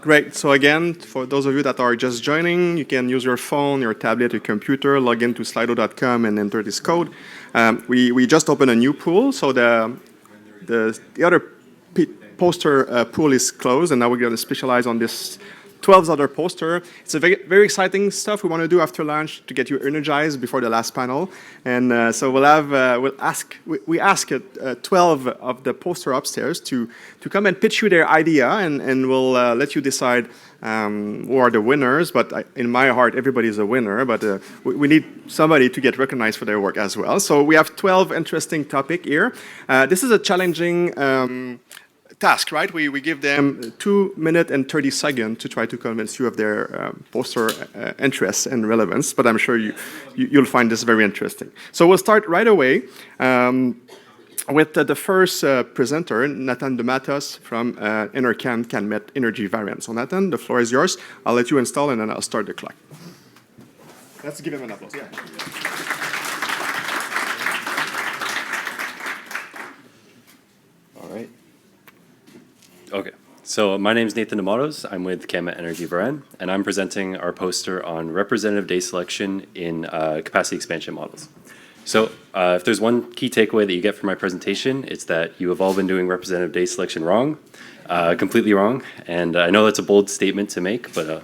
Great. So again, for those of you that are just joining, you can use your phone, your tablet, your computer, log into slido.com and enter this code. We just opened a new pool, so the other poster pool is closed, and now we're going to specialize on this 12 other poster. It's a very, very exciting stuff we want to do after lunch to get you energized before the last panel. And so we ask 12 of the poster upstairs to come and pitch you their idea, and we'll let you decide who are the winners. But in my heart, everybody is a winner, but we need somebody to get recognized for their work as well. So we have 12 interesting topics here. This is a challenging task, right? We give them 2 minutes and 30 seconds to try to convince you of their poster interests and relevance, but I'm sure you'll find this very interesting. So we'll start right away with the first presenter, Nathan de Matos from Enercan CanMet Energy Variant. So Nathan, the floor is yours. I'll let you install and then I'll start the clock. Let's give him an applause. Yeah. All right. Okay, so my name is Nathan D'Amatos. I'm with CanMet Energy Varennes, and I'm presenting our poster on representative day selection in capacity expansion models. So if there's one key takeaway that you get from my presentation, it's that you have all been doing representative day selection wrong, completely wrong. And I know that's a bold statement to make, but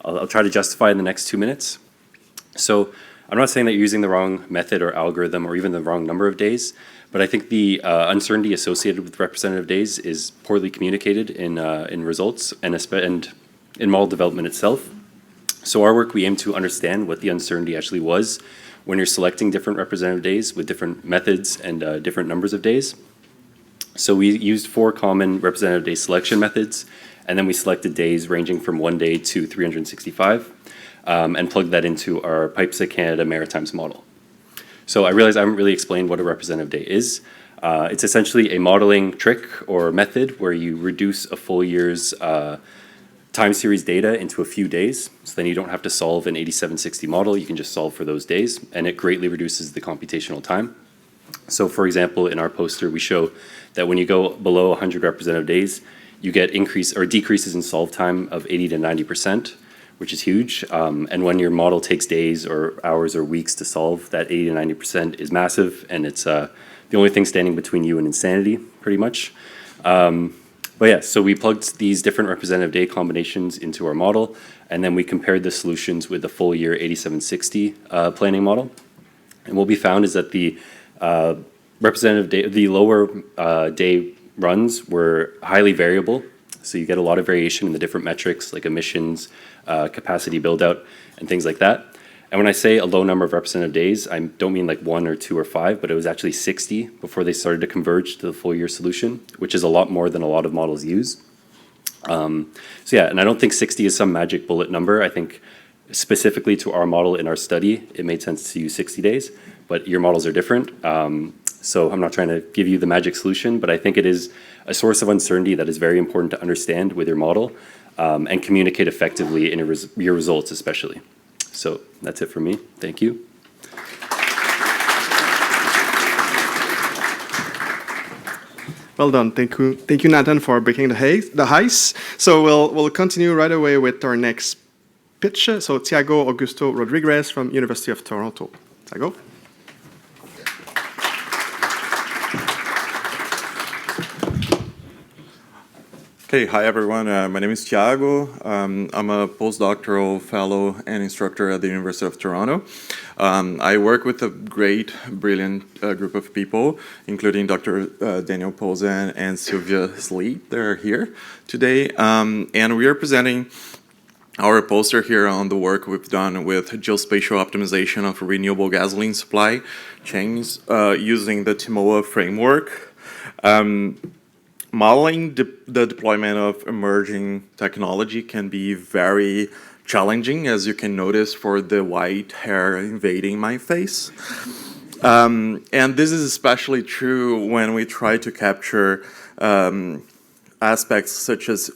I'll try to justify it in the next 2 minutes. So I'm not saying that you're using the wrong method or algorithm or even the wrong number of days, but I think the uncertainty associated with representative days is poorly communicated in results and in model development itself. So our work, we aim to understand what the uncertainty actually was when you're selecting different representative days with different methods and different numbers of days. So we used 4 common representative day selection methods, and then we selected days ranging from 1 day to 365, and plugged that into our PIPESA Canada Maritimes model. So I realize I haven't really explained what a representative day is. It's essentially a modeling trick or method where you reduce a full year's time series data into a few days. So then you don't have to solve an 8760 model. You can just solve for those days, and it greatly reduces the computational time. So for example, in our poster, we show that when you go below 100 representative days, you get decreases in solve time of 80 to 90%. Which is huge, and when your model takes days or hours or weeks to solve, that 80 to 90% is massive, and it's the only thing standing between you and insanity, pretty much. But yeah, so we plugged these different representative day combinations into our model, and then we compared the solutions with the full year 8760 planning model. And what we found is that the lower day runs were highly variable. So you get a lot of variation in the different metrics like emissions, capacity build out, and things like that. And when I say a low number of representative days, I don't mean like 1 or 2 or 5, but it was actually 60 before they started to converge to the full year solution, which is a lot more than a lot of models use. So yeah, and I don't think 60 is some magic bullet number. I think specifically to our model in our study, it made sense to use 60 days, but your models are different. So I'm not trying to give you the magic solution, but I think it is a source of uncertainty that is very important to understand with your model and communicate effectively in your results especially. So that's it for me. Thank you. Well done. Thank you, Nathan, for breaking the ice. So we'll continue right away with our next pitch. So Tiago Augusto Rodriguez from University of Toronto. Tiago. Okay, hi everyone. My name is Tiago. I'm a postdoctoral fellow and instructor at the University of Toronto. I work with a great, brilliant group of people, including Dr. Daniel Posen and Sylvia Sleet. They're here today. And we are presenting our poster here on the work we've done with geospatial optimization of renewable gasoline supply chains using the TIMOA framework. Modeling the deployment of emerging technology can be very challenging, as you can notice for the white hair invading my face. And this is especially true when we try to capture aspects such as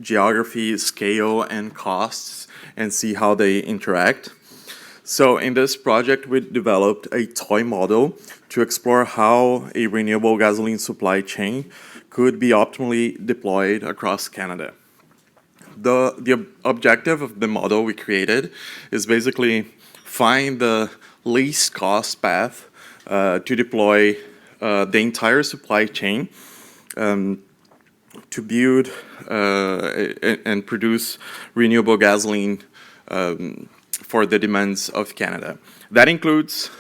geography, scale, and costs, and see how they interact. So in this project, we developed a toy model to explore how a renewable gasoline supply chain could be optimally deployed across Canada. The objective of the model we created is basically find the least cost path to deploy the entire supply chain to build and produce renewable gasoline for the demands of Canada. That includes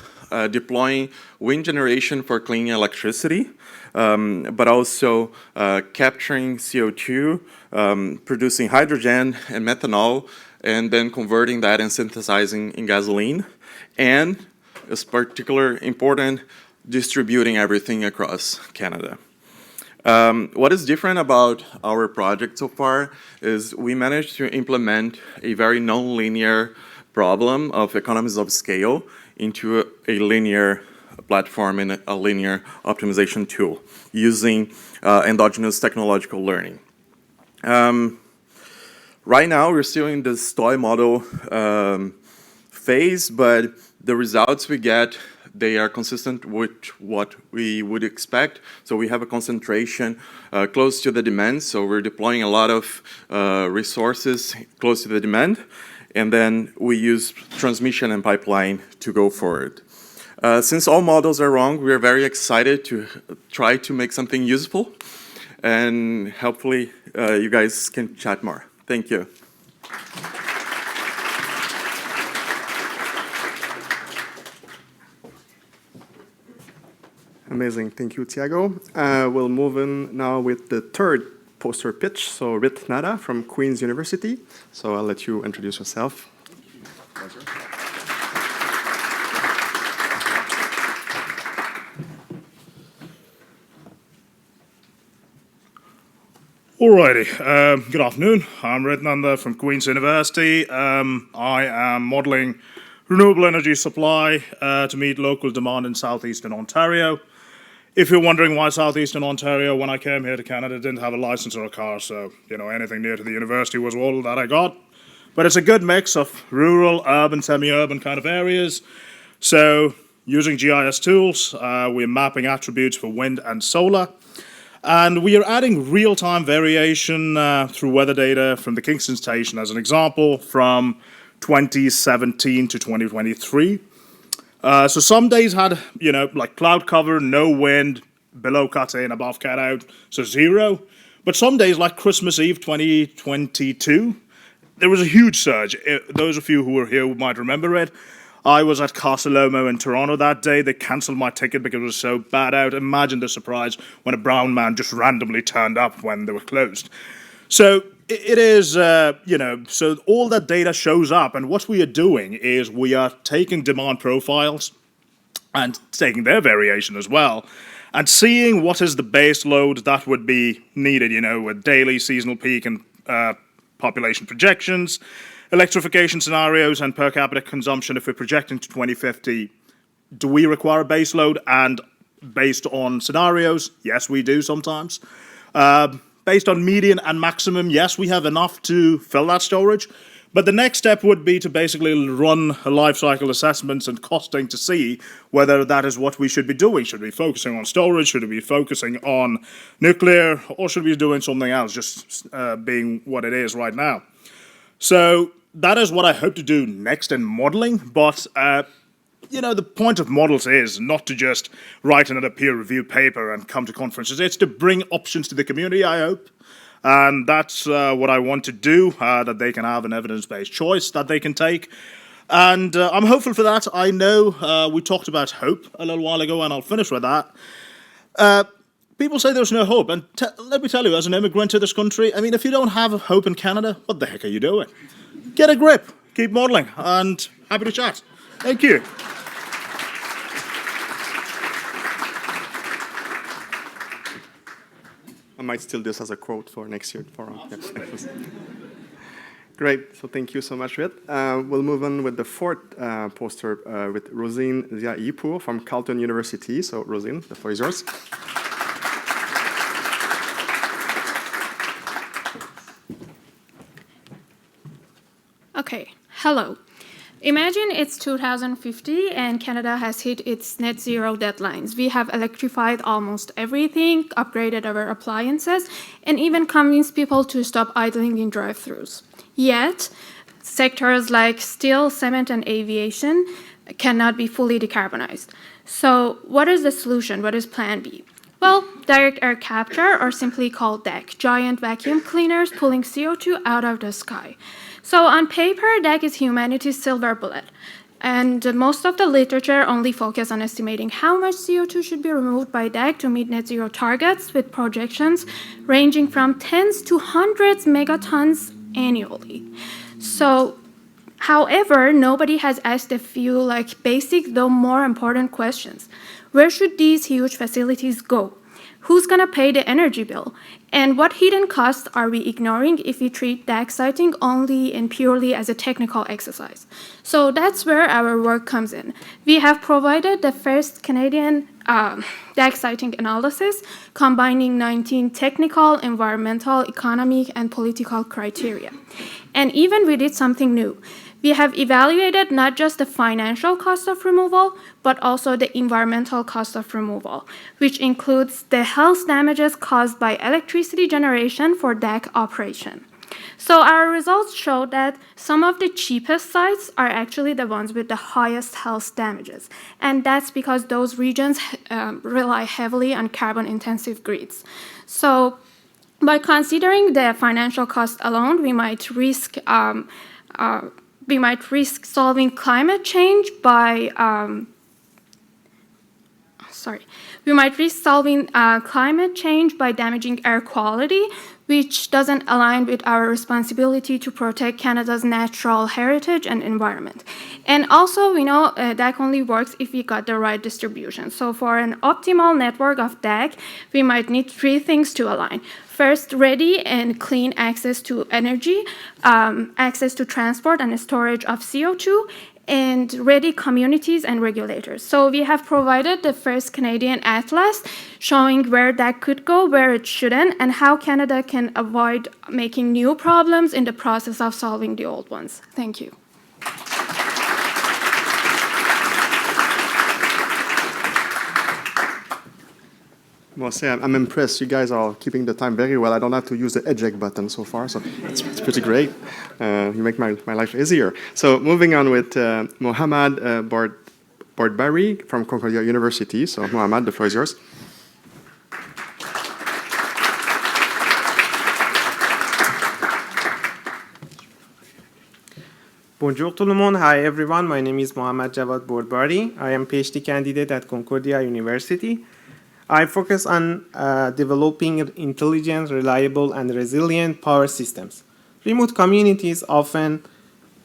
deploying wind generation for clean electricity, but also capturing CO2, producing hydrogen and methanol, and then converting that and synthesizing in gasoline. And, it's particularly important, distributing everything across Canada. What is different about our project so far is we managed to implement a very non-linear problem of economies of scale into a linear platform and a linear optimization tool using endogenous technological learning. Right now, we're still in the toy model phase, but the results we get, they are consistent with what we would expect. So we have a concentration close to the demand. So we're deploying a lot of resources close to the demand. And then we use transmission and pipeline to go forward. Since all models are wrong, we are very excited to try to make something useful. And hopefully you guys can chat more. Thank you. Amazing. Thank you, Tiago. We'll move in now with the third poster pitch. So Rit Nada from Queen's University. So I'll let you introduce yourself. Pleasure. Alrighty, good afternoon. I'm Rit Nanda from Queen's University. I am modelling renewable energy supply to meet local demand in southeastern Ontario. If you're wondering why southeastern Ontario, when I came here to Canada, didn't have a license or a car, so, anything near to the university was all that I got. But it's a good mix of rural, urban, semi-urban kind of areas. So, using GIS tools, we're mapping attributes for wind and solar. And we are adding real-time variation through weather data from the Kingston Station, as an example, from 2017 to 2023. So some days had, like cloud cover, no wind, below cut in, above cut out, so zero. But some days, like Christmas Eve 2022, there was a huge surge. Those of you who were here might remember it. I was at Casalomo in Toronto that day. They cancelled my ticket because it was so bad out. Imagine the surprise when a brown man just randomly turned up when they were closed. So it is, so all that data shows up, and what we are doing is we are taking demand profiles and taking their variation as well, and seeing what is the base load that would be needed, with daily, seasonal peak and population projections, electrification scenarios, and per capita consumption. If we're projecting to 2050, do we require a base load? And based on scenarios, yes, we do sometimes. Based on median and maximum, yes, we have enough to fill that storage. But the next step would be to basically run a life cycle assessments and costing to see whether that is what we should be doing. Should we be focusing on storage? Should we be focusing on nuclear? Or should we be doing something else, just being what it is right now? So that is what I hope to do next in modeling. But the point of models is not to just write another peer-reviewed paper and come to conferences. It's to bring options to the community, I hope. And that's what I want to do, that they can have an evidence-based choice that they can take. And I'm hopeful for that. I know we talked about hope a little while ago, and I'll finish with that. People say there's no hope. And let me tell you, as an immigrant to this country, I mean, if you don't have hope in Canada, what the heck are you doing? Get a grip. Keep modelling. And happy to chat. Thank you. I might steal this as a quote for next year. Great. So thank you so much, Rit. We'll move on with the fourth poster with Rosine Zia-Ipour from Carleton University. So Rosine, the floor is yours. Okay, hello. Imagine it's 2050 and Canada has hit its net zero deadlines. We have electrified almost everything, upgraded our appliances, and even convinced people to stop idling in drive-thrus. Yet, sectors like steel, cement, and aviation cannot be fully decarbonized. So, what is the solution? What is Plan B? Well, direct air capture, or simply called DAC, giant vacuum cleaners pulling CO2 out of the sky. So on paper, DAC is humanity's silver bullet. And most of the literature only focus on estimating how much CO2 should be removed by DAC to meet net zero targets, with projections ranging from tens to hundreds megatons annually. So, however, nobody has asked a few basic though more important questions. Where should these huge facilities go? Who's going to pay the energy bill? And what hidden costs are we ignoring if we treat DAC siting only and purely as a technical exercise? So that's where our work comes in. We have provided the first Canadian DAC siting analysis, combining 19 technical, environmental, economic, and political criteria. And even we did something new. We have evaluated not just the financial cost of removal, but also the environmental cost of removal, which includes the health damages caused by electricity generation for DAC operation. So our results show that some of the cheapest sites are actually the ones with the highest health damages. And that's because those regions rely heavily on carbon-intensive grids. So by considering the financial cost alone, we might risk solving climate change by damaging air quality, which doesn't align with our responsibility to protect Canada's natural heritage and environment. And also, we know DAC only works if we got the right distribution. So for an optimal network of DAC, we might need three things to align. First, ready and clean access to energy, access to transport and storage of CO2, and ready communities and regulators. So we have provided the first Canadian atlas showing where that could go, where it shouldn't, and how Canada can avoid making new problems in the process of solving the old ones. Thank you. I must say, I'm impressed. You guys are keeping the time very well. I don't have to use the eject button so far, so it's pretty great. You make my life easier. So moving on with Mohammad Bardbari from Concordia University. So Mohammad, the floor is yours. Bonjour tout le monde. Hi everyone. My name is Mohammad Javad Bordbari. I am PhD candidate at Concordia University. I focus on developing intelligent, reliable, and resilient power systems. Remote communities often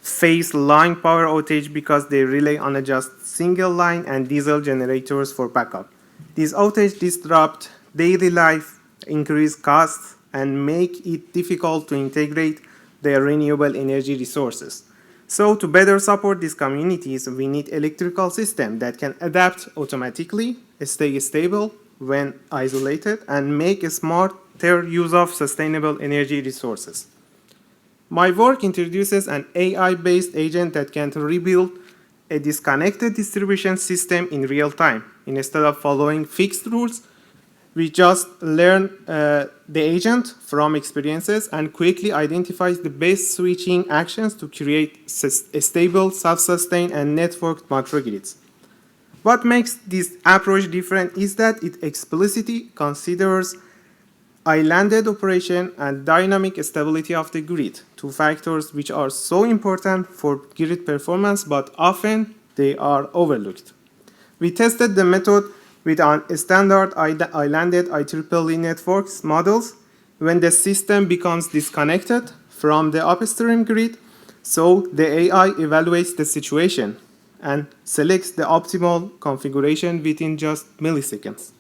face line power outage because they rely on a just single line and diesel generators for backup. These outages disrupt daily life, increase costs, and make it difficult to integrate their renewable energy resources. So to better support these communities, we need electrical systems that can adapt automatically, stay stable when isolated, and make a smarter use of sustainable energy resources. My work introduces an AI-based agent that can rebuild a disconnected distribution system in real time. Instead of following fixed rules, we just learn the agent from experiences and quickly identifies the best switching actions to create stable, self-sustained, and networked microgrids. What makes this approach different is that it explicitly considers islanded operation and dynamic stability of the grid, two factors which are so important for grid performance, but often they are overlooked. We tested the method with standard islanded IEEE networks models when the system becomes disconnected from the upstream grid, so the AI evaluates the situation and selects the optimal configuration within just milliseconds.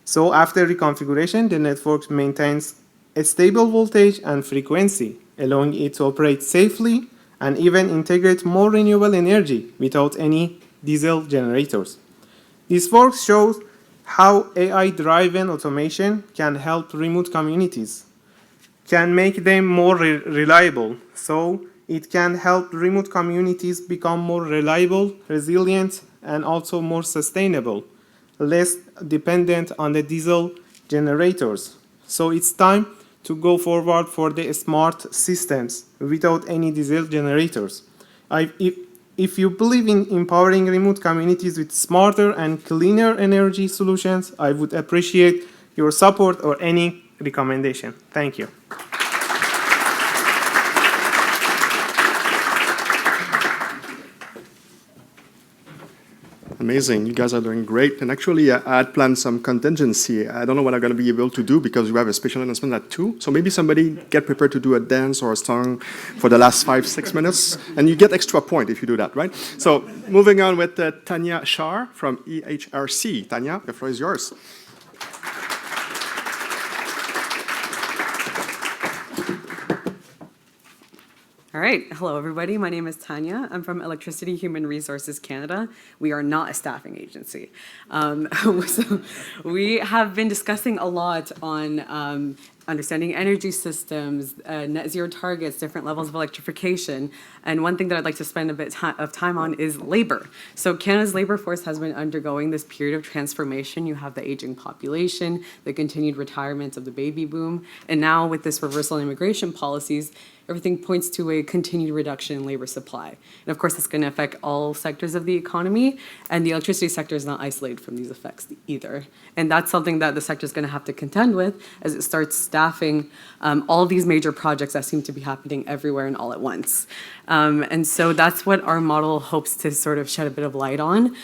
So after reconfiguration, the network maintains a stable voltage and frequency, allowing it to operate safely and even integrate more renewable energy without any diesel generators. This work shows how AI-driven automation can help remote communities, can make them more reliable. So It can help remote communities become more reliable, resilient, and also more sustainable, less dependent on the diesel generators. So it's time to go forward for the smart systems without any diesel generators. If you believe in empowering remote communities with smarter and cleaner energy solutions, I would appreciate your support or any recommendation. Thank you. Amazing. You guys are doing great. And actually, I had planned some contingency. I don't know what I'm going to be able to do because we have a special announcement at 2. So maybe somebody get prepared to do a dance or a song for the last 5-6 minutes. And you get extra point if you do that, right? So moving on with Tanya Shah from EHRC. Tanya, the floor is yours. All right. Hello, everybody. My name is Tanya. I'm from Electricity Human Resources Canada. We are not a staffing agency. So we have been discussing a lot on understanding energy systems, net zero targets, different levels of electrification. And one thing that I'd like to spend a bit of time on is labor. So Canada's labor force has been undergoing this period of transformation. You have the aging population, the continued retirement of the baby boom, and now with this reversal in immigration policies, everything points to a continued reduction in labor supply. And of course, it's going to affect all sectors of the economy, and the electricity sector is not isolated from these effects either. And that's something that the sector is going to have to contend with as it starts staffing all these major projects that seem to be happening everywhere and all at once. And so that's what our model hopes to sort of shed a bit of light on.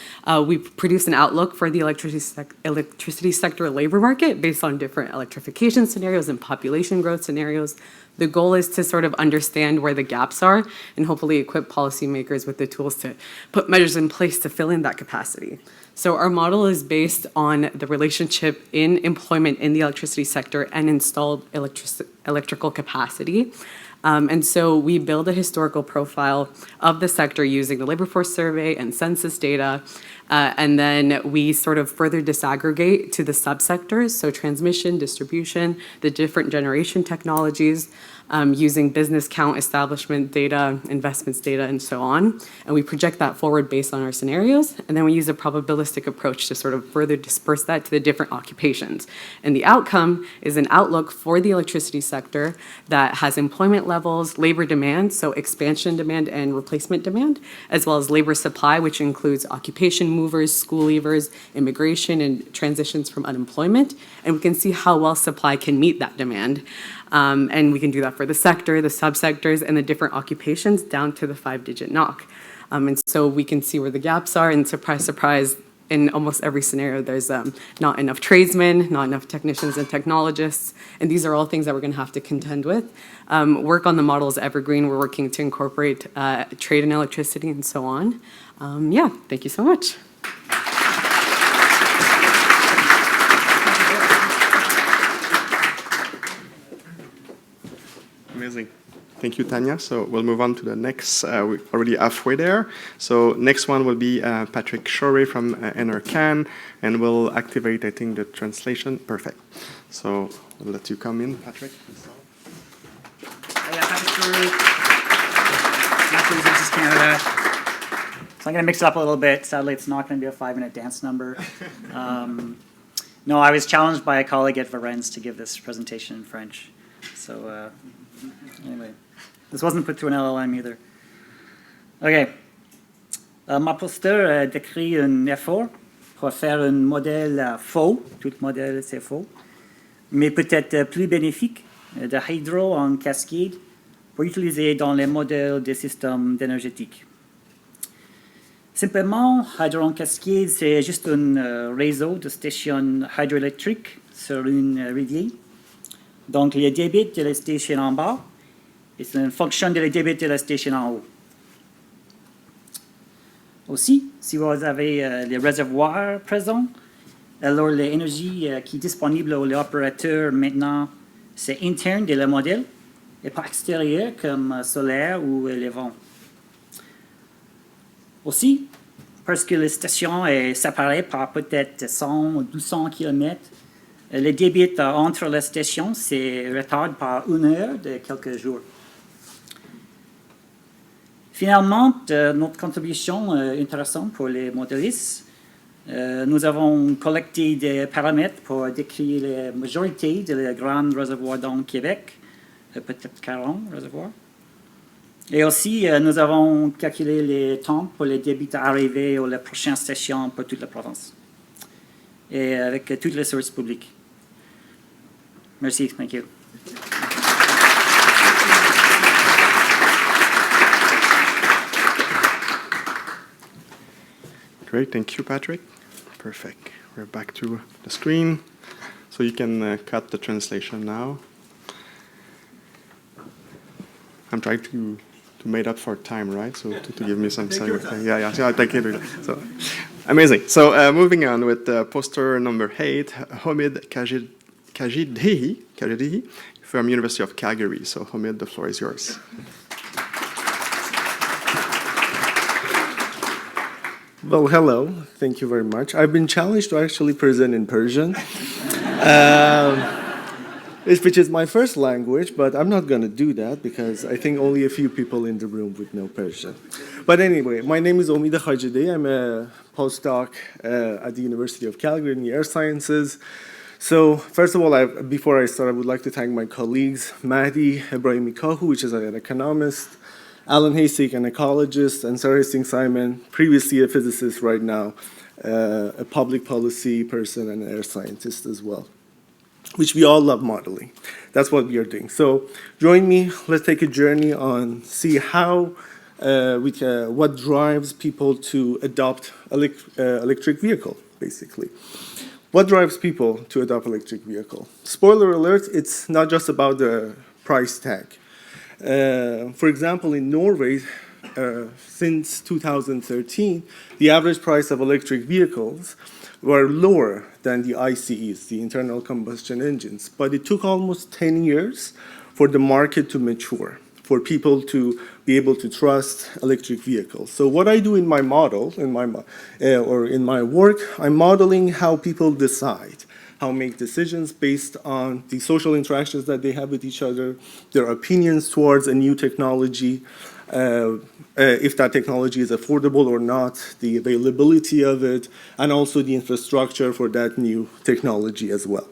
We've produced an outlook for the electricity sector labor market based on different electrification scenarios and population growth scenarios. The goal is to sort of understand where the gaps are and hopefully equip policymakers with the tools to put measures in place to fill in that capacity. So our model is based on the relationship in employment in the electricity sector and installed electrical capacity. And so we build a historical profile of the sector using the labor force survey and census data. And then we sort of further disaggregate to the subsectors, so transmission, distribution, the different generation technologies, using business count, establishment data, investments data, and so on. And we project that forward based on our scenarios. And then we use a probabilistic approach to sort of further disperse that to the different occupations. And the outcome is an outlook for the electricity sector that has employment levels, labor demand, so expansion demand and replacement demand, as well as labor supply, which includes occupation movers, school leavers, immigration, and transitions from unemployment. And we can see how well supply can meet that demand. And we can do that for the sector, the subsectors, and the different occupations down to the 5-digit knock. And so we can see where the gaps are, and surprise, surprise, in almost every scenario, there's not enough tradesmen, not enough technicians and technologists, and these are all things that we're going to have to contend with. Work on the model is evergreen. We're working to incorporate trade in electricity and so on. Yeah, thank you so much. Amazing. Thank you, Tanya. So we'll move on to the next. We're already halfway there. So next one will be Patrick Shorey from NRCan, and we'll activate, I think, the translation. Perfect. So we'll let you come in, Patrick. Hi, Patrick Shorey, Natural Resources Canada. So I'm going to mix it up a little bit. Sadly, it's not going to be a 5-minute dance number. No, I was challenged by a colleague at Varennes to give this presentation in French. So anyway, this wasn't put through an LLM either. OK. Ma posture décrit un effort pour faire un modèle faux. Tout modèle, c'est faux. Mais peut-être plus bénéfique de hydro en cascade pour utiliser dans les modèles des systèmes énergétiques. Simplement, hydro en cascade, c'est juste un réseau de stations hydroélectriques sur une rivière. Donc, le débit de la station en bas est une fonction de la débit de la station en haut. Aussi, si vous avez les réservoirs présents, alors l'énergie qui est disponible aux opérateurs maintenant, c'est interne de le modèle et pas extérieur comme solaire ou le vent. Aussi, parce que la station est séparée par peut-être 100 ou 200 km, le débit entre les stations se retarde par 1 heure de quelques jours. Finalement, notre contribution intéressante pour les modélistes, nous avons collecté des paramètres pour décrire la majorité des grands réservoirs dans le Québec, peut-être 40 réservoirs. Et aussi, nous avons calculé les temps pour les débits arrivés aux la prochaine station pour toute la province. Et avec toutes les sources publiques. Merci, thank you. Great, thank you, Patrick. Perfect. We're back to the screen. So you can cut the translation now. I'm trying to make up for time, right? So to give me some time. Yeah, thank you. So amazing. So moving on with poster number 8, Homid Kajidehi from University of Calgary. So Homid, the floor is yours. Well, hello. Thank you very much. I've been challenged to actually present in Persian, which is my first language, but I'm not going to do that because I think only a few people in the room would know Persian. But anyway, my name is Omid Khajideh. I'm a postdoc at the University of Calgary in the Air Sciences. So first of all, before I start, I would like to thank my colleagues, Mahdi Ebrahimi Kahu, which is an economist, Alan Hasek, an ecologist, and Sarah Hastings-Simon, previously a physicist, right now a public policy person and an air scientist as well, which we all love modeling. That's what we are doing. So join me. Let's take a journey on see how what drives people to adopt electric vehicle, basically. What drives people to adopt electric vehicle? Spoiler alert, it's not just about the price tag. For example, in Norway, since 2013, the average price of electric vehicles were lower than the ICEs, the internal combustion engines. But it took almost 10 years for the market to mature, for people to be able to trust electric vehicles. So what I do in my model, in my work, I'm modeling how people decide, how make decisions based on the social interactions that they have with each other, their opinions towards a new technology, if that technology is affordable or not, the availability of it, and also the infrastructure for that new technology as well.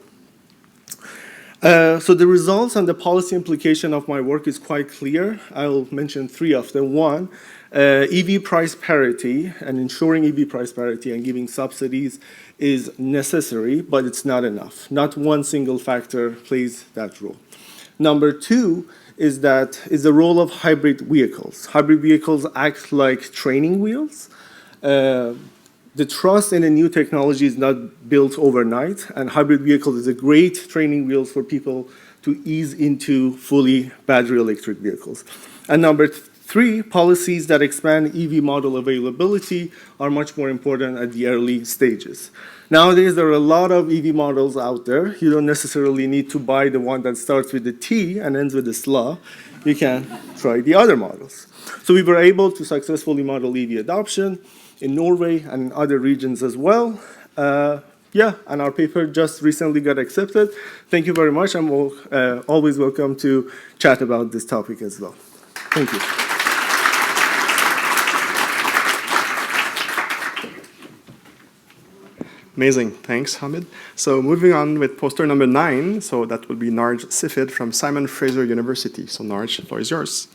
So the results and the policy implication of my work is quite clear. I'll mention 3 of them. One, EV price parity and ensuring EV price parity and giving subsidies is necessary, but it's not enough. Not one single factor plays that role. Number 2 is the role of hybrid vehicles. Hybrid vehicles act like training wheels. The trust in a new technology is not built overnight, and hybrid vehicles is a great training wheels for people to ease into fully battery electric vehicles. And number 3, policies that expand EV model availability are much more important at the early stages. Nowadays, there are a lot of EV models out there. You don't necessarily need to buy the one that starts with a T and ends with a SLA. You can try the other models. So we were able to successfully model EV adoption in Norway and in other regions as well. And our paper just recently got accepted. Thank you very much. I'm always welcome to chat about this topic as well. Thank you. Amazing, thanks, Hamid. So moving on with poster number 9, so that will be Narj Sifid from Simon Fraser University. So Narj, the floor is yours.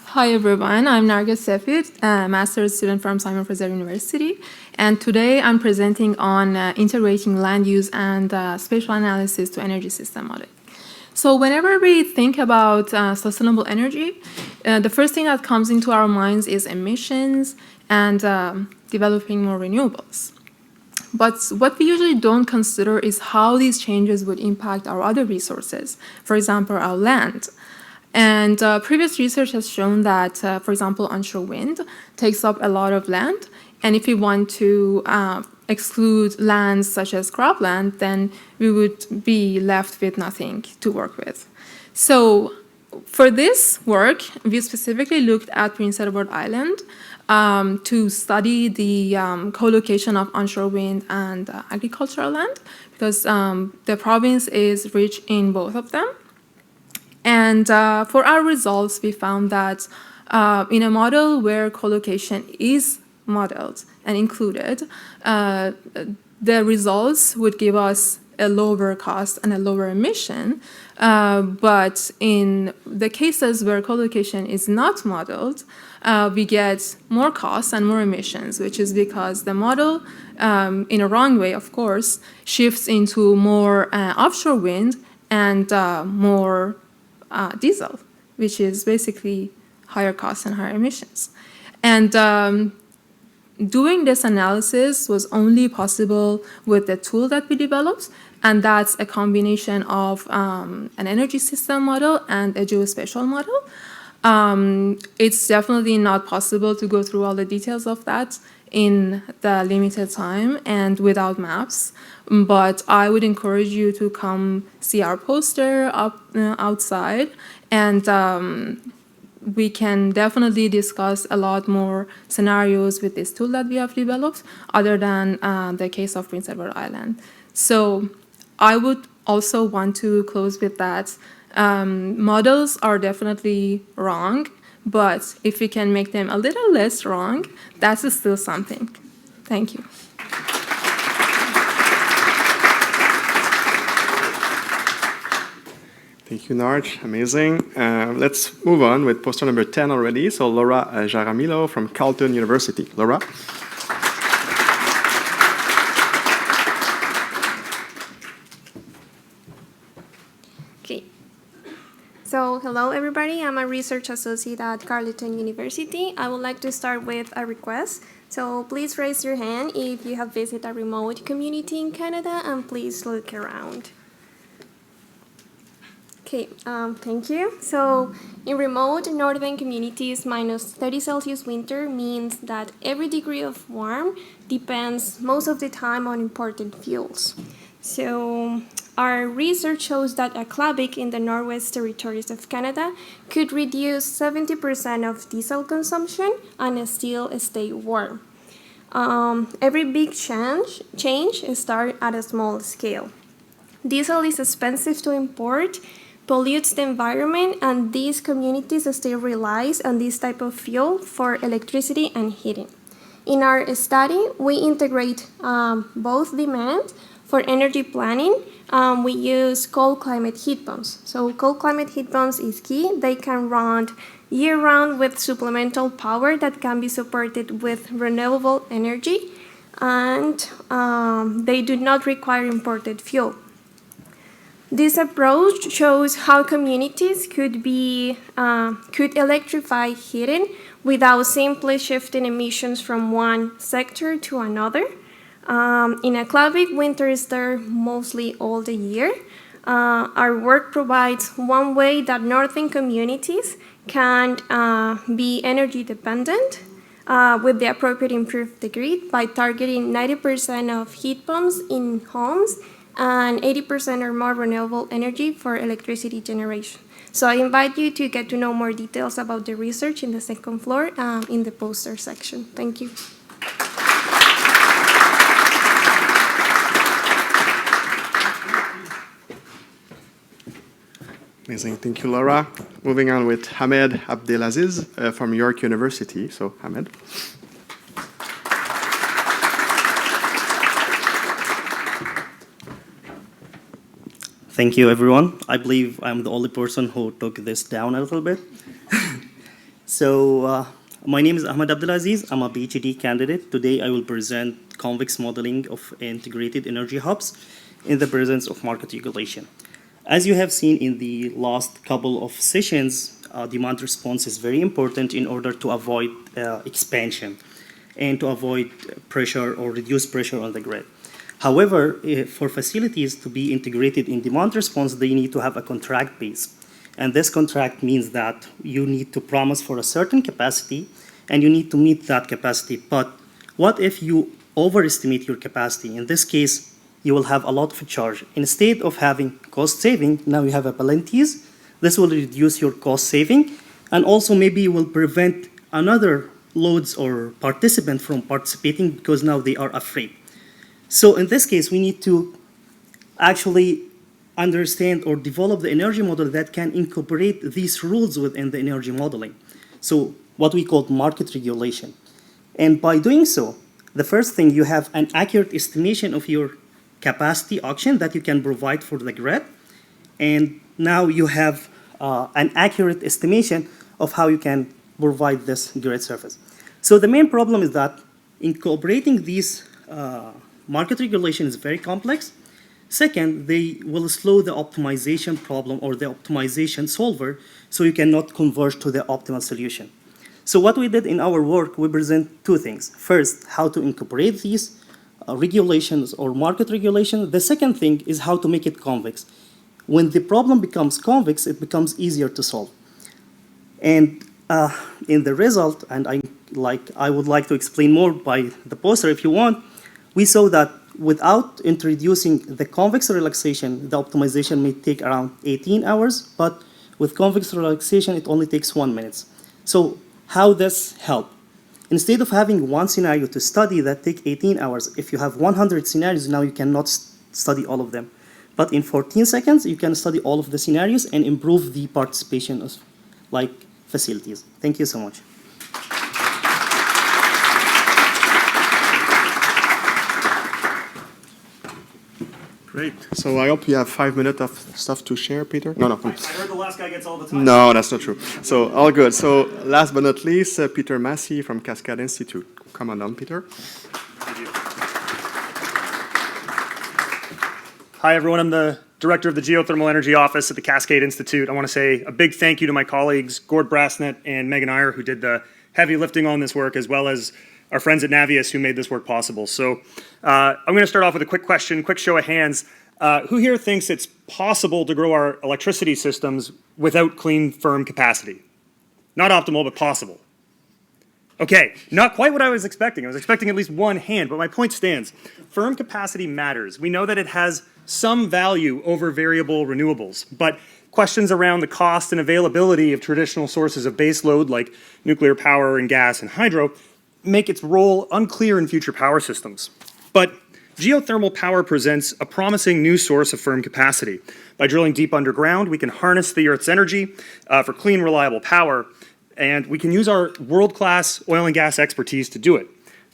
Hi everyone, I'm Nargis Sefid, a master's student from Simon Fraser University, and today I'm presenting on integrating land use and spatial analysis to energy system modeling. So whenever we think about sustainable energy, the first thing that comes into our minds is emissions and developing more renewables. But what we usually don't consider is how these changes would impact our other resources, for example, our land. And previous research has shown that, for example, onshore wind takes up a lot of land. And if we want to exclude lands such as cropland, then we would be left with nothing to work with. So for this work, we specifically looked at Prince Edward Island to study the co-location of onshore wind and agricultural land, because the province is rich in both of them. And for our results, we found that in a model where collocation is modeled and included, the results would give us a lower cost and a lower emission. But in the cases where collocation is not modeled, we get more costs and more emissions, which is because the model, in a wrong way, of course, shifts into more offshore wind and more diesel, which is basically higher costs and higher emissions. And doing this analysis was only possible with the tool that we developed, and that's a combination of an energy system model and a geospatial model. It's definitely not possible to go through all the details of that in the limited time and without maps, but I would encourage you to come see our poster outside, and we can definitely discuss a lot more scenarios with this tool that we have developed other than the case of Prince Edward Island. So I would also want to close with that. Models are definitely wrong, but if we can make them a little less wrong, that's still something. Thank you. Thank you, Narj. Amazing. Let's move on with poster number 10 already. So Laura Jaramillo from Carleton University. Laura? Okay. So hello, everybody. I'm a research associate at Carleton University. I would like to start with a request. So please raise your hand if you have visited a remote community in Canada, and please look around. Okay, thank you. So in remote northern communities, minus 30 Celsius winter means that every degree of warm depends most of the time on imported fuels. So our research shows that a clavic in the Northwest Territories of Canada could reduce 70% of diesel consumption and still stay warm. Every big change starts at a small scale. Diesel is expensive to import, pollutes the environment, and these communities still rely on this type of fuel for electricity and heating. In our study, we integrate both demand. For energy planning, we use cold climate heat pumps. So cold climate heat pumps is key. They can run year-round with supplemental power that can be supported with renewable energy, and they do not require imported fuel. This approach shows how communities could electrify heating without simply shifting emissions from one sector to another. In a clavic, winter is there mostly all the year. Our work provides one way that northern communities can be energy dependent with the appropriate improved grid by targeting 90% of heat pumps in homes and 80% or more renewable energy for electricity generation. So I invite you to get to know more details about the research in the second floor in the poster section. Thank you. Amazing. Thank you, Laura. Moving on with Hamed Abdelaziz from York University. So, Hamed. Thank you, everyone. I believe I'm the only person who took this down a little bit. My name is Ahmed Abdelaziz. I'm a PhD candidate. Today, I will present convex modeling of integrated energy hubs in the presence of market regulation. As you have seen in the last couple of sessions, demand response is very important in order to avoid expansion and to avoid pressure or reduce pressure on the grid. However, for facilities to be integrated in demand response, they need to have a contract base. And this contract means that you need to promise for a certain capacity and you need to meet that capacity. But what if you overestimate your capacity? In this case, you will have a lot of charge. Instead of having cost saving, now you have a penalties. This will reduce your cost saving. And also maybe you will prevent another loads or participant from participating because now they are afraid. So in this case, we need to actually understand or develop the energy model that can incorporate these rules within the energy modeling. So what we call market regulation. And by doing so, the first thing, you have an accurate estimation of your capacity auction that you can provide for the grid. And now you have an accurate estimation of how you can provide this grid service. So the main problem is that incorporating these market regulation is very complex. Second, they will slow the optimization problem or the optimization solver, so you cannot converge to the optimal solution. So what we did in our work, we present two things. First, how to incorporate these regulations or market regulations. The second thing is how to make it convex. When the problem becomes convex, it becomes easier to solve. And in the result, and I would like to explain more by the poster if you want, we saw that without introducing the convex relaxation, the optimization may take around 18 hours, but with convex relaxation, it only takes 1 minute. So how does help? Instead of having one scenario to study that take 18 hours, if you have 100 scenarios, now you cannot study all of them. But in 14 seconds, you can study all of the scenarios and improve the participation of facilities. Thank you so much. Great. So I hope you have 5 minutes of stuff to share, Peter. No. I heard the last guy gets all the time. No, that's not true. So all good. So last but not least, Peter Massey from Cascade Institute. Come on down, Peter. Hi, everyone. I'm the director of the Geothermal Energy Office at the Cascade Institute. I want to say a big thank you to my colleagues, Gord Brasnet and Megan Iyer, who did the heavy lifting on this work, as well as our friends at Navius who made this work possible. So I'm going to start off with a quick question, quick show of hands. Who here thinks it's possible to grow our electricity systems without clean, firm capacity? Not optimal, but possible. Okay, not quite what I was expecting. I was expecting at least one hand, but my point stands. Firm capacity matters. We know that it has some value over variable renewables, but questions around the cost and availability of traditional sources of base load like nuclear power and gas and hydro make its role unclear in future power systems. But geothermal power presents a promising new source of firm capacity. By drilling deep underground, we can harness the Earth's energy for clean, reliable power, and we can use our world-class oil and gas expertise to do it.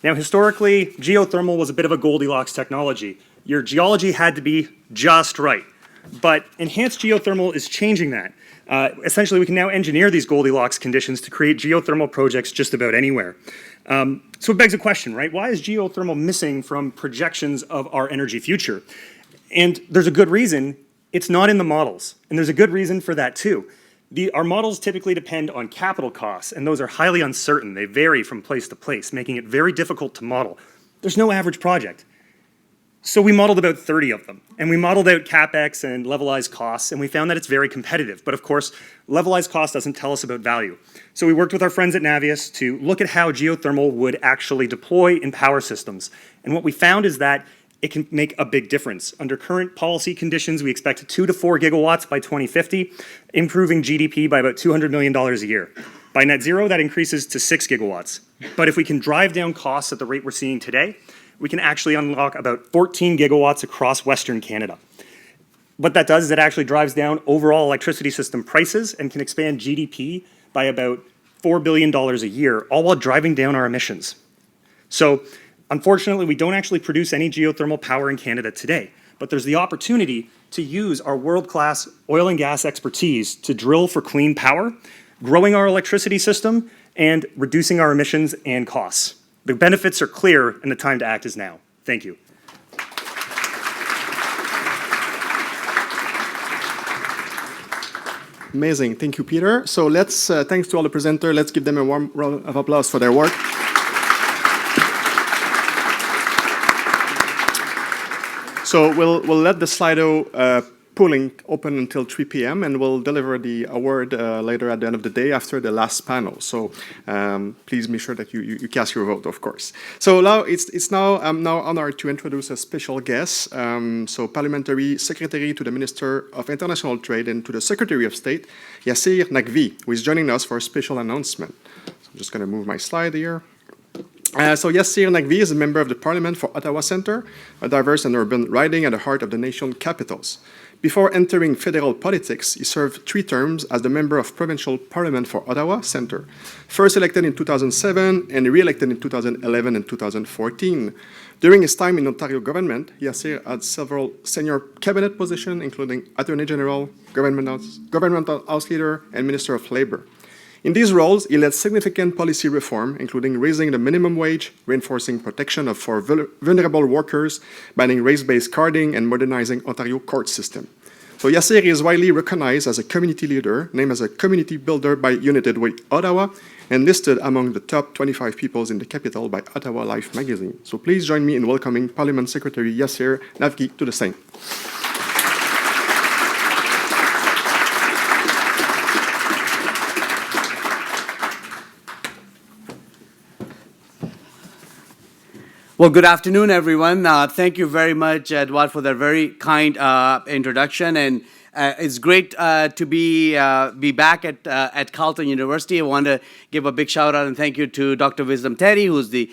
Now, historically, geothermal was a bit of a Goldilocks technology. Your geology had to be just right. But enhanced geothermal is changing that. Essentially, we can now engineer these Goldilocks conditions to create geothermal projects just about anywhere. So it begs a question, right? Why is geothermal missing from projections of our energy future? And there's a good reason. It's not in the models. And there's a good reason for that, too. Our models typically depend on capital costs, and those are highly uncertain. They vary from place to place, making it very difficult to model. There's no average project. So we modeled about 30 of them, and we modeled out CapEx and levelized costs, and we found that it's very competitive. But of course, levelized cost doesn't tell us about value. So we worked with our friends at Navius to look at how geothermal would actually deploy in power systems. And what we found is that it can make a big difference. Under current policy conditions, we expect 2 to 4 gigawatts by 2050, improving GDP by about $200 million a year. By net zero, that increases to 6 gigawatts. But if we can drive down costs at the rate we're seeing today, we can actually unlock about 14 gigawatts across Western Canada. What that does is it actually drives down overall electricity system prices and can expand GDP by about $4 billion a year, all while driving down our emissions. So, unfortunately, we don't actually produce any geothermal power in Canada today, but there's the opportunity to use our world-class oil and gas expertise to drill for clean power, growing our electricity system, and reducing our emissions and costs. The benefits are clear, and the time to act is now. Thank you. Amazing. Thank you, Peter. So let's, thanks to all the presenters, let's give them a warm round of applause for their work. So we'll let the Slido pooling open until 3 p.m. and we'll deliver the award later at the end of the day after the last panel. So please be sure that you cast your vote, of course. So now I'm now honored to introduce a special guest. So Parliamentary Secretary to the Minister of International Trade and to the Secretary of State, Yassir Naqvi, who is joining us for a special announcement. So I'm just going to move my slide here. So Yassir Naqvi is a member of the Parliament for Ottawa Centre, a diverse and urban riding at the heart of the nation's capitals. Before entering federal politics, he served 3 terms as the member of provincial parliament for Ottawa Centre, first elected in 2007 and re-elected in 2011 and 2014. During his time in Ontario government, Yassir had several senior cabinet positions, including Attorney General, Governmental House Leader, and Minister of Labour. In these roles, he led significant policy reform, including raising the minimum wage, reinforcing protection for vulnerable workers, banning race-based carding, and modernizing Ontario court system. So Yassir is widely recognized as a community leader, named as a community builder by United Way Ottawa, and listed among the top 25 peoples in the capital by Ottawa Life magazine. So please join me in welcoming Parliament Secretary Yassir Navgi to the stage. Well, good afternoon, everyone. Thank you very much, Edward, for that very kind introduction. And it's great to be back at Carleton University. I want to give a big shout out and thank you to Dr. Wisdom Terry, who's the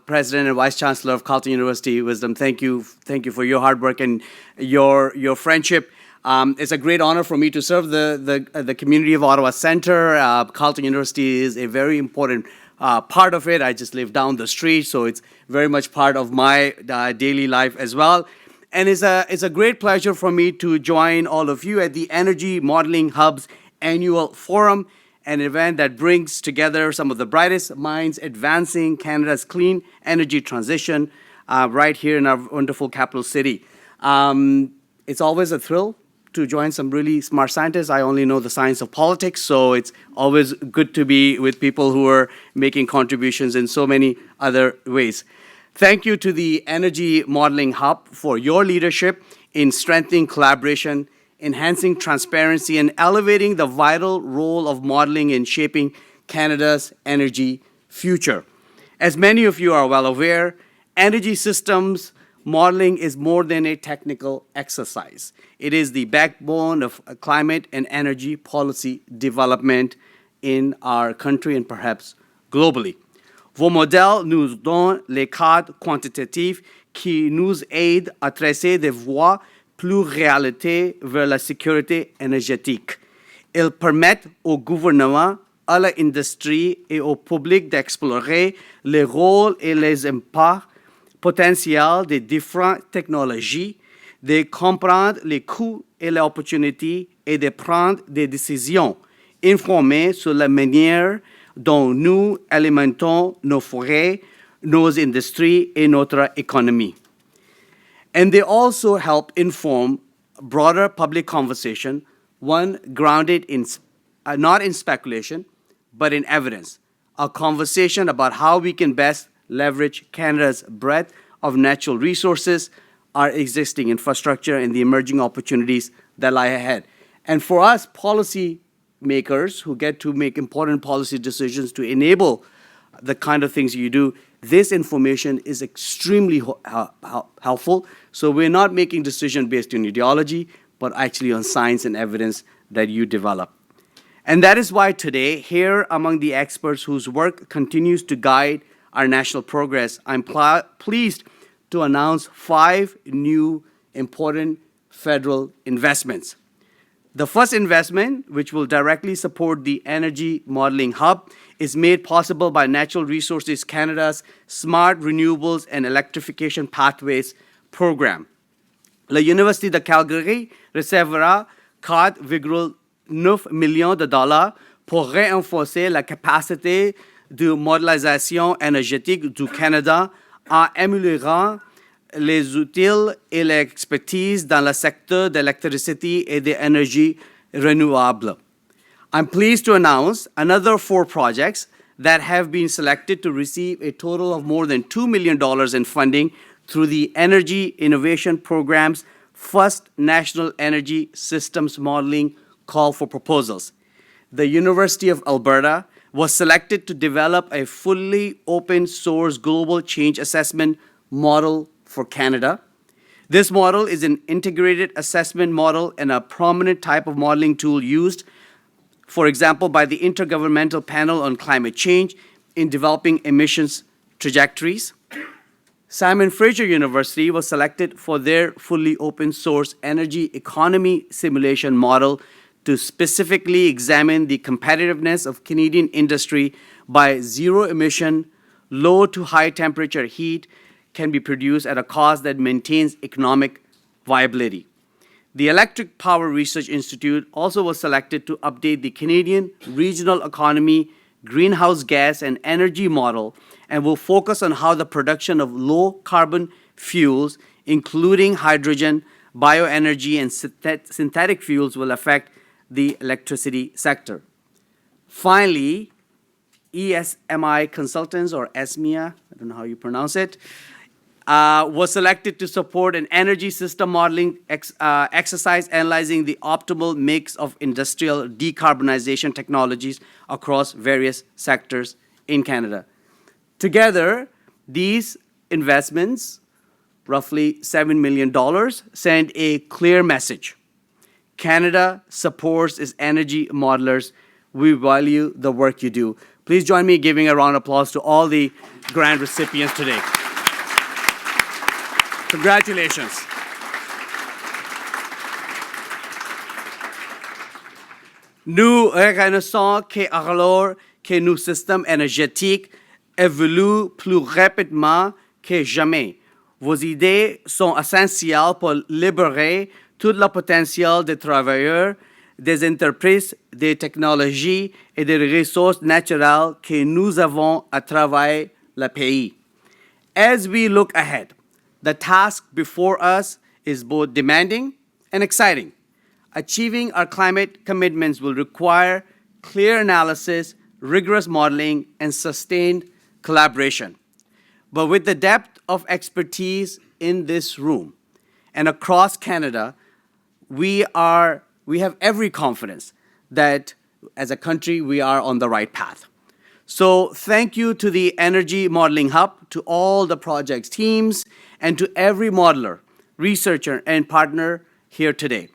President and Vice Chancellor of Carleton University. Wisdom, thank you for your hard work and your friendship. It's a great honor for me to serve the community of Ottawa Centre. Carleton University is a very important part of it. I just live down the street, so it's very much part of my daily life as well. And it's a great pleasure for me to join all of you at the Energy Modeling Hub's annual forum, an event that brings together some of the brightest minds advancing Canada's clean energy transition right here in our wonderful capital city. It's always a thrill to join some really smart scientists. I only know the science of politics, so it's always good to be with people who are making contributions in so many other ways. Thank you to the Energy Modeling Hub for your leadership in strengthening collaboration, enhancing transparency, and elevating the vital role of modeling in shaping Canada's energy future. As many of you are well aware, energy systems modeling is more than a technical exercise. It is the backbone of climate and energy policy development in our country and perhaps globally. Vos modèles nous donnent les cadres quantitatifs qui nous aident à tracer des voies plus réalistes vers la sécurité énergétique. Ils permettent au gouvernement, à l'industrie et au public d'explorer les rôles et les impacts potentiel des différentes technologies, de comprendre les coûts et les opportunités et de prendre des décisions informées sur la manière dont nous alimentons nos forêts, nos industries et notre économie. And they also help inform broader public conversation, one grounded in not in speculation, but in evidence, a conversation about how we can best leverage Canada's breadth of natural resources, our existing infrastructure, and the emerging opportunities that lie ahead. And for us, policy makers who get to make important policy decisions to enable the kind of things you do, this information is extremely helpful. So we're not making decisions based on ideology, but actually on science and evidence that you develop. And that is why today, here among the experts whose work continues to guide our national progress, I'm pleased to announce 5 new important federal investments. The first investment, which will directly support the Energy Modeling Hub, is made possible by Natural Resources Canada's Smart Renewables and Electrification Pathways program. La Université de Calgary recevra 4,9 millions de dollars pour renforcer la capacité de modélisation énergétique du Canada en améliorant les outils et l'expertise dans le secteur de l'électricité et des énergies renouvelables. I'm pleased to announce another 4 projects that have been selected to receive a total of more than $2 million in funding through the Energy Innovation Program's first National Energy Systems Modeling Call for Proposals. The University of Alberta was selected to develop a fully open source global change assessment model for Canada. This model is an integrated assessment model and a prominent type of modeling tool used, for example, by the Intergovernmental Panel on Climate Change in developing emissions trajectories. Simon Fraser University was selected for their fully open source energy economy simulation model to specifically examine the competitiveness of Canadian industry by zero emission, low to high temperature heat can be produced at a cost that maintains economic viability. The Electric Power Research Institute also was selected to update the Canadian regional economy greenhouse gas and energy model and will focus on how the production of low carbon fuels, including hydrogen, bioenergy, and synthetic fuels, will affect the electricity sector. Finally, ESMI Consultants, or ESMIA, I don't know how you pronounce it, was selected to support an energy system modeling exercise analyzing the optimal mix of industrial decarbonization technologies across various sectors in Canada. Together, these investments, roughly $7 million, send a clear message. Canada supports its energy modelers. We value the work you do. Please join me in giving a round of applause to all the grant recipients today. Congratulations. Nous reconnaissons qu'alors que nos systèmes énergétiques évoluent plus rapidement que jamais, vos idées sont essentielles pour libérer tout le potentiel des travailleurs, des entreprises, des technologies et des ressources naturelles que nous avons à travers le pays. As we look ahead, the task before us is both demanding and exciting. Achieving our climate commitments will require clear analysis, rigorous modeling, and sustained collaboration. But with the depth of expertise in this room and across Canada, we have every confidence that as a country we are on the right path. So thank you to the Energy Modeling Hub, to all the project's teams, and to every modeler, researcher, and partner here today.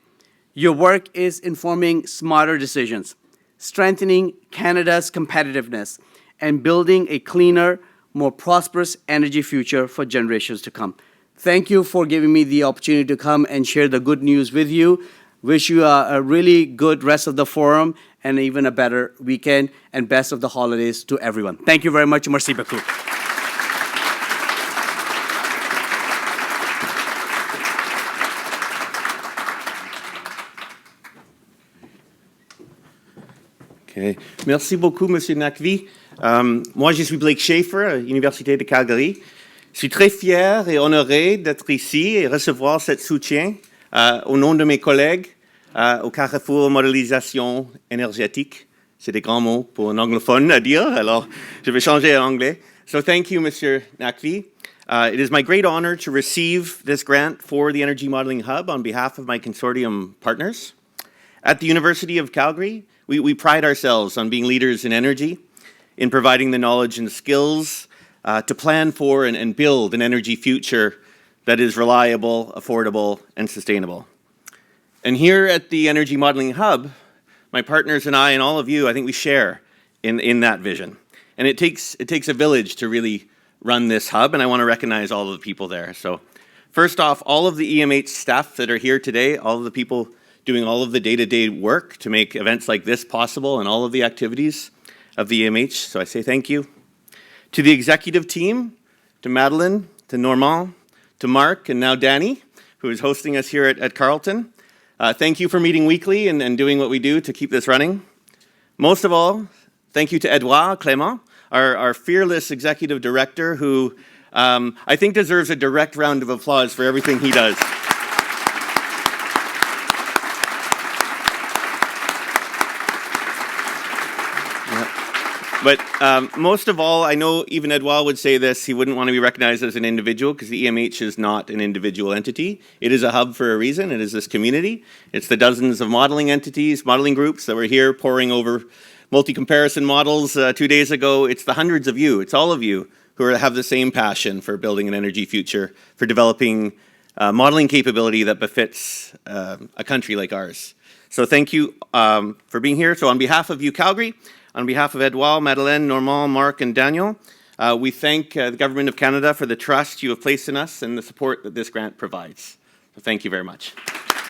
Your work is informing smarter decisions, strengthening Canada's competitiveness, and building a cleaner, more prosperous energy future for generations to come. Thank you for giving me the opportunity to come and share the good news with you. Wish you a really good rest of the forum and even a better weekend, and best of the holidays to everyone. Thank you very much. Merci beaucoup. Okay. Merci beaucoup, Monsieur Nakvi. Moi, je suis Blake Schaefer, à l'Université de Calgary. Je suis très fier et honoré d'être ici et recevoir ce soutien au nom de mes collègues au Carrefour Modélisation énergétique. C'est des grands mots pour un anglophone à dire, alors je vais changer en anglais. So thank you, Monsieur Nakvi. It is my great honor to receive this grant for the Energy Modeling Hub on behalf of my consortium partners. At the University of Calgary, we pride ourselves on being leaders in energy, in providing the knowledge and skills to plan for and build an energy future that is reliable, affordable, and sustainable. And here at the Energy Modeling Hub, my partners and I and all of you, I think we share in that vision. And it takes a village to really run this hub, and I want to recognize all of the people there. So first off, all of the EMH staff that are here today, all of the people doing all of the day-to-day work to make events like this possible and all of the activities of the EMH. So I say thank you. To the executive team, to Madeline, to Normand, to Mark, and now Danny, who is hosting us here at Carleton. Thank you for meeting weekly and doing what we do to keep this running. Most of all, thank you to Edouard Clément, our fearless executive director, who I think deserves a direct round of applause for everything he does. But most of all, I know even Edouard would say this, he wouldn't want to be recognized as an individual because the EMH is not an individual entity. It is a hub for a reason. It is this community. It's the dozens of modeling entities, modeling groups that were here poring over multi-comparison models 2 days ago. It's the hundreds of you. It's all of you who have the same passion for building an energy future, for developing modeling capability that befits a country like ours. So thank you for being here. So on behalf of UCalgary, on behalf of Edouard, Madeleine, Normand, Mark, and Daniel, We thank the Government of Canada for the trust you have placed in us and the support that this grant provides. So thank you very much.